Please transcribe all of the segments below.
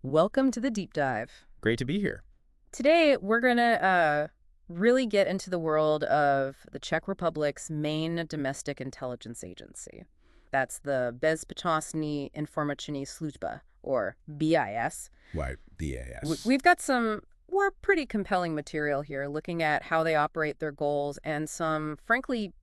Welcome to the deep dive. Great to be here. Today, we're going to really get into the world of the Czech Republic's main domestic intelligence agency. That's the Bezpečnostní informační služba, or BIS. Right, BIS. We've got some pretty compelling material here looking at how they operate their goals and some, frankly,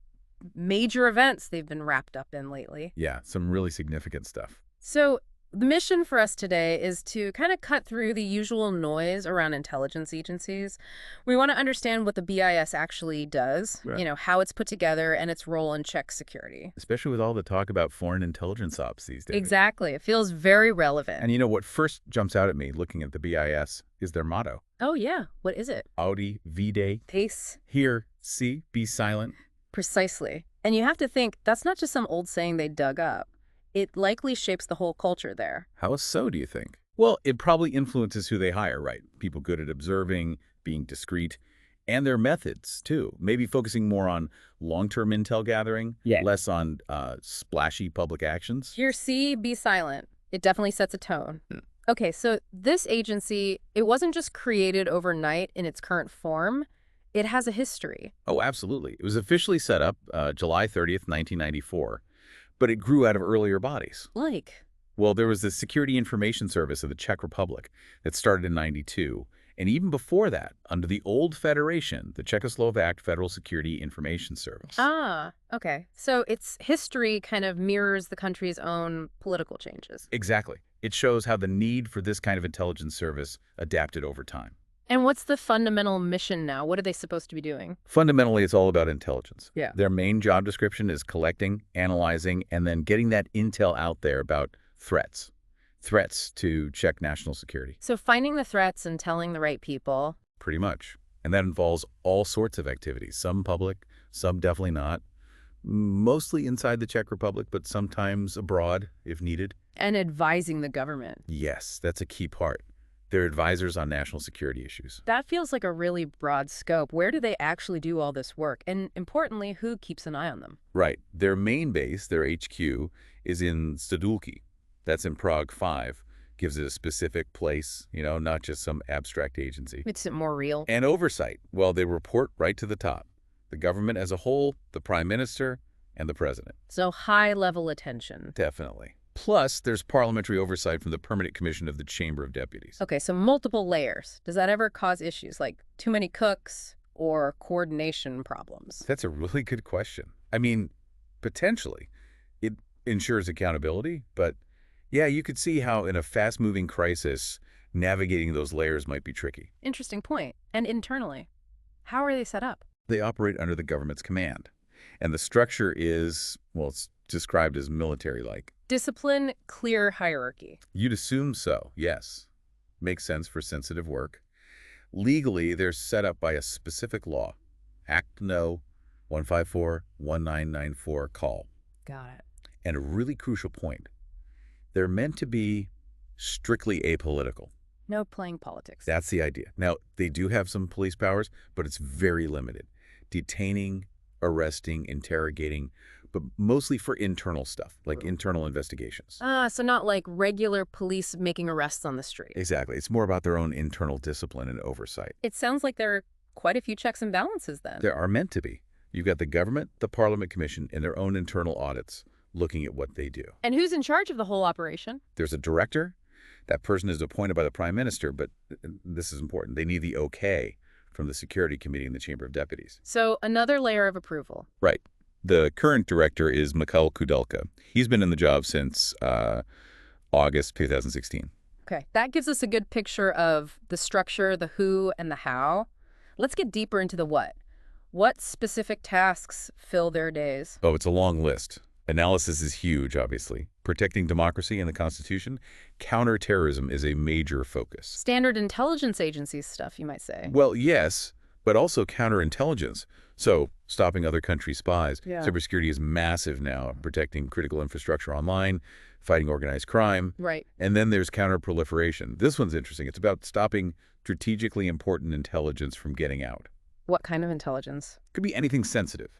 major events they've been wrapped up in lately. Yeah, some really significant stuff. So the mission for us today is to kind of cut through the usual noise around intelligence agencies. We want to understand what the BIS actually does, Right. How it's put together and its role in Czech security. Especially with all the talk about foreign intelligence ops these days. Exactly. It feels very relevant. And what first jumps out at me looking at the BIS is their motto. Oh, yeah. What is it? Audi, vide, Pace. hear, see, be silent. Precisely. And you have to think, that's not just some old saying they dug up. It likely shapes the whole culture there. How so, do you think? Well, it probably influences who they hire, right? People good at observing, being discreet, and their methods, too. Maybe focusing more on long-term intel gathering, less on splashy public actions. Hear, see, be silent. It definitely sets a tone. Okay, so this agency, it wasn't just created overnight in its current form. It has a history. Oh, absolutely. It was officially set up July 30th, 1994, but it grew out of earlier bodies. Like? Well, there was the Security Information Service of the Czech Republic that started in '92, and even before that, under the old federation, the Czechoslovak Federal Security Information Service. Ah, okay. So its history kind of mirrors the country's own political changes. Exactly. It shows how the need for this kind of intelligence service adapted over time. And what's the fundamental mission now? What are they supposed to be doing? Fundamentally, it's all about intelligence. Yeah. Their main job description is collecting, analyzing, and then getting that intel out there about threats to Czech national security. So finding the threats and telling the right people. Pretty much. And that involves all sorts of activities, some public, some definitely not. Mostly inside the Czech Republic, but sometimes abroad if needed. And advising the government. Yes, that's a key part. They're advisors on national security issues. That feels like a really broad scope. Where do they actually do all this work? And importantly, who keeps an eye on them? Right. Their main base, their HQ, is in Stodulky. That's in Prague 5. Gives it a specific place, not just some abstract agency. Makes it more real. And oversight. Well, they report right to the top. The government as a whole, the prime minister, and the president. So high-level attention. Definitely. Plus, there's parliamentary oversight from the Permanent Commission of the Chamber of Deputies. Okay, so multiple layers. Does that ever cause issues like too many cooks or coordination problems? That's a really good question. I mean, potentially. It ensures accountability, but yeah, you could see how in a fast-moving crisis, navigating those layers might be tricky. Interesting point. And internally, how are they set up? They operate under the government's command. And the structure is, well, it's described as military-like. Discipline, clear hierarchy. You'd assume so, yes. Makes sense for sensitive work. Legally, they're set up by a specific law. Act No. 154-1994 call. Got it. And a really crucial point. They're meant to be strictly apolitical. No playing politics. That's the idea. Now, they do have some police powers, but it's very limited. Detaining, arresting, interrogating, but mostly for internal stuff, like internal investigations. So not like regular police making arrests on the street. Exactly. It's more about their own internal discipline and oversight. It sounds like there are quite a few checks and balances then. There are meant to be. You've got the government, the Parliament Commission, and their own internal audits looking at what they do. And who's in charge of the whole operation? There's a director. That person is appointed by the Prime Minister, but this is important. They need the okay from the Security Committee in the Chamber of Deputies. So another layer of approval. Right. The current director is Mikhail Kudelka. He's been in the job since August 2016. Okay, that gives us a good picture of the structure, the who, and the how. Let's get deeper into the what. What specific tasks fill their days? Oh, it's a long list. Analysis is huge, obviously. Protecting democracy and the Constitution. Counterterrorism is a major focus. Standard intelligence agency stuff, you might say. Well, yes, but also counterintelligence. So, stopping other countries' spies. Yeah. Cybersecurity is massive now, protecting critical infrastructure online, fighting organized crime. Right. And then there's counterproliferation. This one's interesting. It's about stopping strategically important intelligence from getting out. What kind of intelligence? Could be anything sensitive.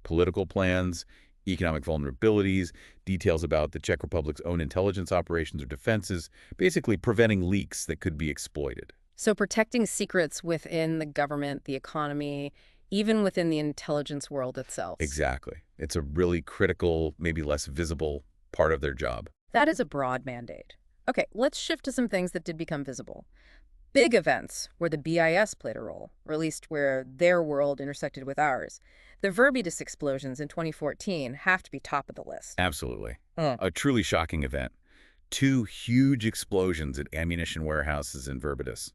Political plans, economic vulnerabilities, details about the Czech Republic's own intelligence operations or defenses, basically preventing leaks that could be exploited. So protecting secrets within the government, the economy, even within the intelligence world itself. Exactly. It's a really critical, maybe less visible part of their job. That is a broad mandate. Okay, let's shift to some things that did become visible. Big events where the BIS played a role, or at least where their world intersected with ours. The Verbidus explosions in 2014 have to be top of the list. Absolutely. A truly shocking event. 2 huge explosions at ammunition warehouses in Verbidus,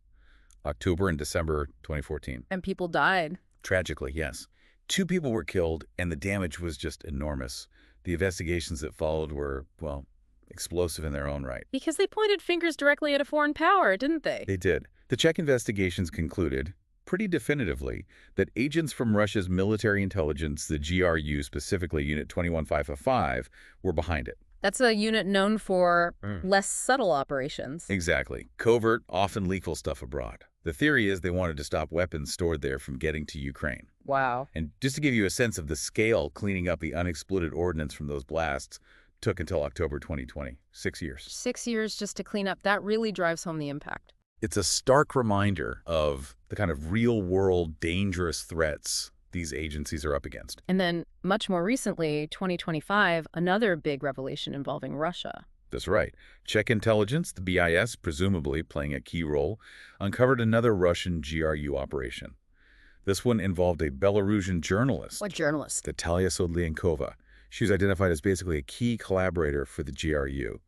October and December 2014. And people died. Tragically, yes. 2 people were killed, and the damage was just enormous. The investigations that followed were, well, explosive in their own right. Because they pointed fingers directly at a foreign power, didn't they? They did. The Czech investigations concluded, pretty definitively, that agents from Russia's military intelligence, the GRU, specifically Unit 21505, were behind it. That's a unit known for less subtle operations. Exactly. Covert, often lethal stuff abroad. The theory is they wanted to stop weapons stored there from getting to Ukraine. Wow. And just to give you a sense of the scale, cleaning up the unexploded ordnance from those blasts took until October 2020. 6 years. 6 years just to clean up. That really drives home the impact. It's a stark reminder of the kind of real-world dangerous threats these agencies are up against. And then, much more recently, 2025, another big revelation involving Russia. That's right. Czech intelligence, the BIS, presumably playing a key role, uncovered another Russian GRU operation. This one involved a Belarusian journalist. What journalist? Natalia Sodliankova. She was identified as basically a key collaborator for the GRU.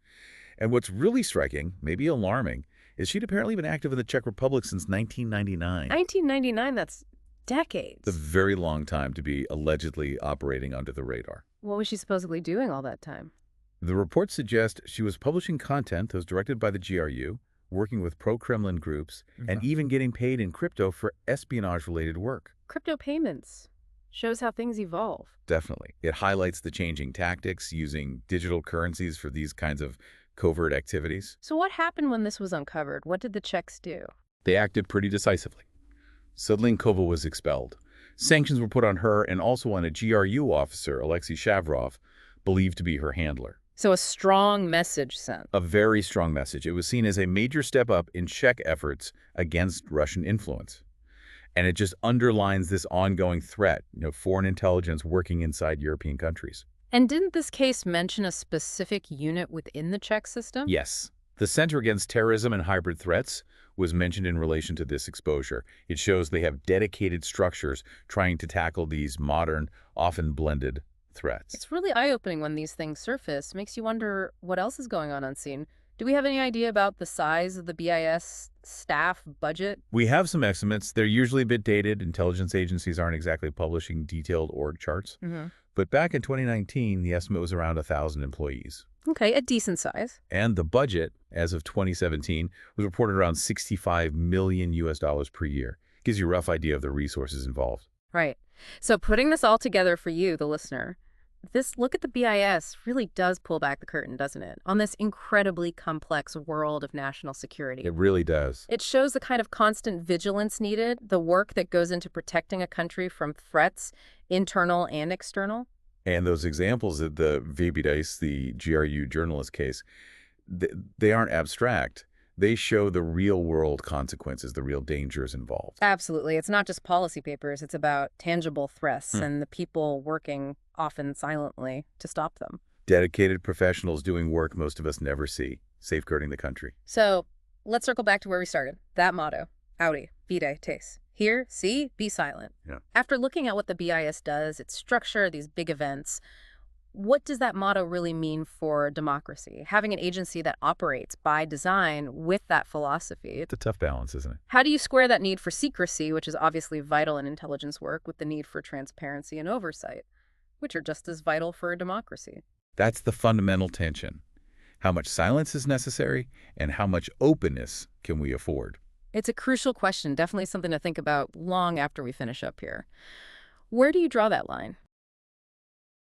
And what's really striking, maybe alarming, is she'd apparently been active in the Czech Republic since 1999. 1999, that's decades. It's a very long time to be allegedly operating under the radar. What was she supposedly doing all that time? The reports suggest she was publishing content that was directed by the GRU, working with pro-Kremlin groups, and even getting paid in crypto for espionage-related work. Crypto payments. Shows how things evolve. Definitely. It highlights the changing tactics, using digital currencies for these kinds of covert activities. So what happened when this was uncovered? What did the Czechs do? They acted pretty decisively. Sodliankova was expelled. Sanctions were put on her and also on a GRU officer, Alexei Shavrov, believed to be her handler. So a strong message sent. A very strong message. It was seen as a major step up in Czech efforts against Russian influence. And it just underlines this ongoing threat, foreign intelligence working inside European countries. And didn't this case mention a specific unit within the Czech system? Yes. The Center Against Terrorism and Hybrid Threats was mentioned in relation to this exposure. It shows they have dedicated structures trying to tackle these modern, often blended threats. It's really eye-opening when these things surface. Makes you wonder what else is going on unseen. Do we have any idea about the size of the BIS staff budget? We have some estimates. They're usually a bit dated. Intelligence agencies aren't exactly publishing detailed org charts. But back in 2019, the estimate was around 1,000 employees. Okay, a decent size. And the budget, as of 2017, was reported around $65 million per year. Gives you a rough idea of the resources involved. Right. So putting this all together for you, the listener, this look at the BIS really does pull back the curtain, doesn't it, on this incredibly complex world of national security. It really does. It shows the kind of constant vigilance needed, the work that goes into protecting a country from threats, internal and external. And those examples of the Verbidus, the GRU journalist case, they aren't abstract. They show the real-world consequences, the real dangers involved. Absolutely. It's not just policy papers. It's about tangible threats and the people working, often silently, to stop them. Dedicated professionals doing work most of us never see, safeguarding the country. So let's circle back to where we started. That motto, Audi, vide, tes. Hear, see, be silent. Yeah. After looking at what the BIS does, its structure, these big events, what does that motto really mean for democracy? Having an agency that operates by design with that philosophy. It's a tough balance, isn't it? How do you square that need for secrecy, which is obviously vital in intelligence work, with the need for transparency and oversight, which are just as vital for a democracy? That's the fundamental tension. How much silence is necessary and how much openness can we afford? It's a crucial question, definitely something to think about long after we finish up here. Where do you draw that line?